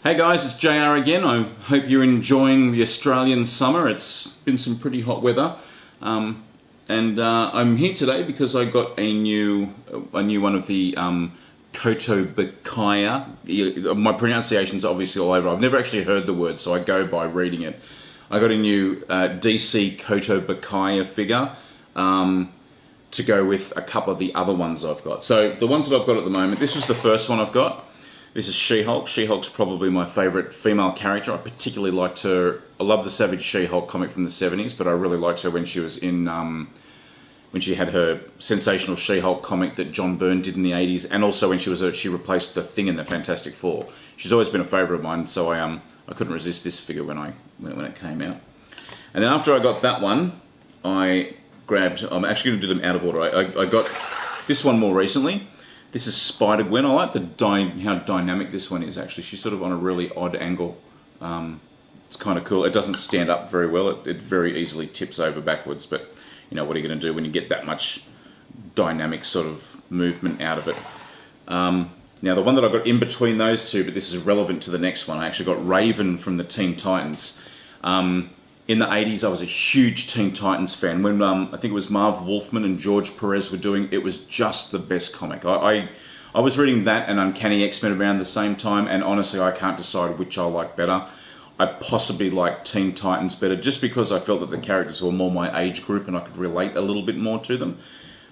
Hey guys, it's JR again. I hope you're enjoying the Australian summer. It's been some pretty hot weather. I'm here today because I got a new one of the Kotobukiya. My pronunciation's obviously all over. I've never actually heard the word, so I go by reading it. I got a new DC Kotobukiya figure to go with a couple of the other ones I've got. So the ones that I've got at the moment, this was the first one I've got. This is She-Hulk. She-Hulk's probably my favourite female character. I particularly liked her. I love the Savage She-Hulk comic from the 70s, but I really liked her when she was in, when she had her sensational She-Hulk comic that John Byrne did in the 80s, and also when she replaced the Thing in the Fantastic Four. She's always been a favourite of mine, so I couldn't resist this figure when it came out. And then after I got that one, I'm actually going to do them out of order. I got this one more recently. This is Spider-Gwen. I like how dynamic this one is, actually. She's sort of on a really odd angle. It's kind of cool. It doesn't stand up very well. It very easily tips over backwards, but you know, what are you going to do when you get that much dynamic sort of movement out of it? Now, the one that I got in between those two, but this is relevant to the next one, I actually got Raven from the Teen Titans. In the 80s, I was a huge Teen Titans fan. When I think it was Marv Wolfman and George Perez were doing it, was just the best comic. I was reading that and Uncanny X-Men around the same time, and honestly, I can't decide which I like better. I possibly like Teen Titans better, just because I felt that the characters were more my age group and I could relate a little bit more to them.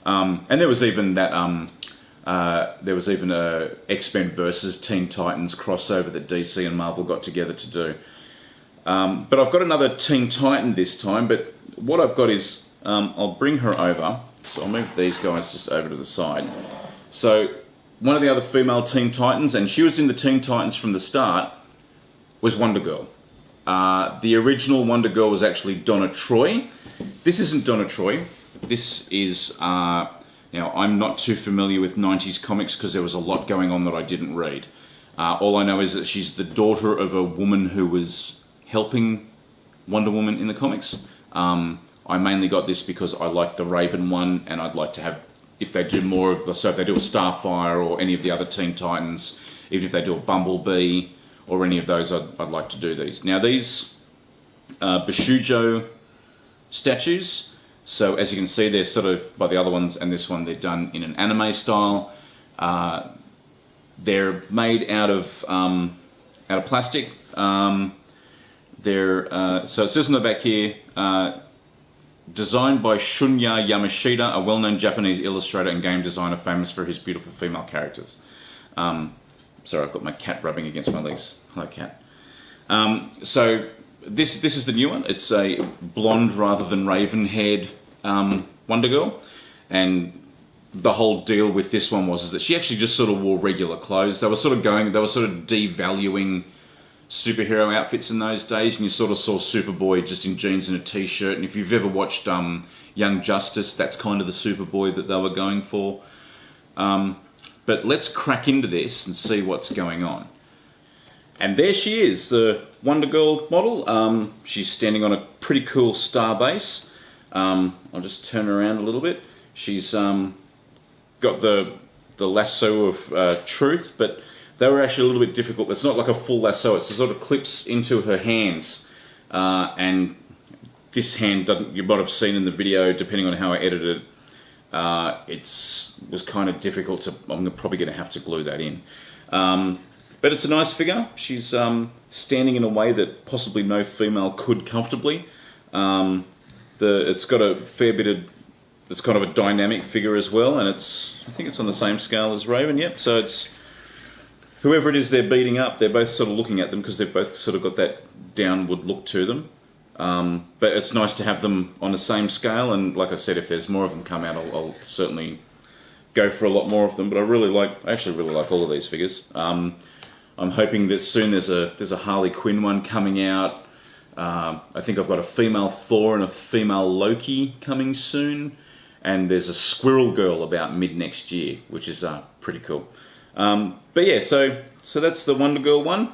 And there was even that a X-Men versus Teen Titans crossover that DC and Marvel got together to do. But I've got another Teen Titan this time, but what I've got is, I'll bring her over, so I'll move these guys just over to the side. So, one of the other female Teen Titans, and she was in the Teen Titans from the start, was Wondergirl. The original Wondergirl was actually Donna Troy. This isn't Donna Troy. This is, now I'm not too familiar with 90s comics because there was a lot going on that I didn't read. All I know is that she's the daughter of a woman who was helping Wonder Woman in the comics. I mainly got this because I like the Raven one, and I'd like to have, if they do more of the, so if they do a Starfire or any of the other Teen Titans, even if they do a Bumblebee or any of those, I'd like to do these. Now these bishoujo statues, so as you can see, they're sort of, by the other ones and this one, they're done in an anime style. They're made out of plastic. So it says on the back here, designed by Shunya Yamashita, a well-known Japanese illustrator and game designer famous for his beautiful female characters. Sorry, I've got my cat rubbing against my legs. Hello, cat. So this is the new one. It's a blonde rather than raven-haired Wonder Girl, and the whole deal with this one was that she actually just sort of wore regular clothes. They were sort of devaluing superhero outfits in those days, and you sort of saw Superboy just in jeans and a t-shirt. And if you've ever watched Young Justice, that's kind of the Superboy that they were going for. But let's crack into this and see what's going on. And there she is, the Wonder Girl model. She's standing on a pretty cool star base. I'll just turn her around a little bit. She's got the lasso of truth, but they were actually a little bit difficult. It's not like a full lasso, it sort of clips into her hands. And this hand, you might have seen in the video, depending on how I edited it, it was kind of difficult to, I'm probably going to have to glue that in. But it's a nice figure. She's standing in a way that possibly no female could comfortably. It's got a fair bit of, it's kind of a dynamic figure as well, and I think it's on the same scale as Raven, yep. So it's, whoever it is they're beating up, they're both sort of looking at them because they've both sort of got that downward look to them. But it's nice to have them on the same scale, and like I said, if there's more of them come out, I'll certainly go for a lot more of them. But I actually really like all of these figures. I'm hoping that soon there's a Harley Quinn one coming out. I think I've got a female Thor and a female Loki coming soon, and there's a Squirrel Girl about mid next year, which is pretty cool. But yeah, so that's the Wonder Girl one.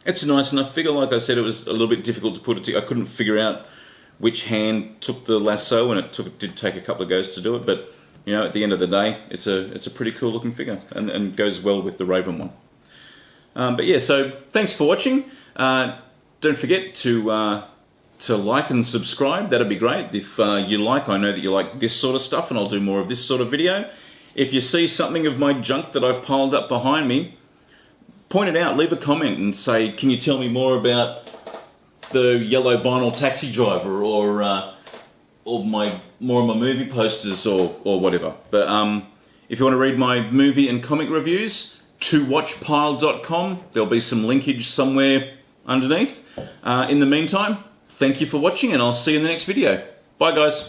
It's a nice enough figure. Like I said, it was a little bit difficult to put it together. I couldn't figure out which hand took the lasso, and it did take a couple of goes to do it. But you know, at the end of the day, it's a pretty cool looking figure, and goes well with the Raven one. But yeah, so thanks for watching. Don't forget to like and subscribe. That'd be great. If you like, I know that you like this sort of stuff, and I'll do more of this sort of video. If you see something of my junk that I've piled up behind me, point it out, leave a comment and say, can you tell me more about the yellow vinyl taxi driver, or more of my movie posters, or whatever. But if you want to read my movie and comic reviews, towatchpile.com. There'll be some linkage somewhere underneath. In the meantime, thank you for watching, and I'll see you in the next video. Bye, guys.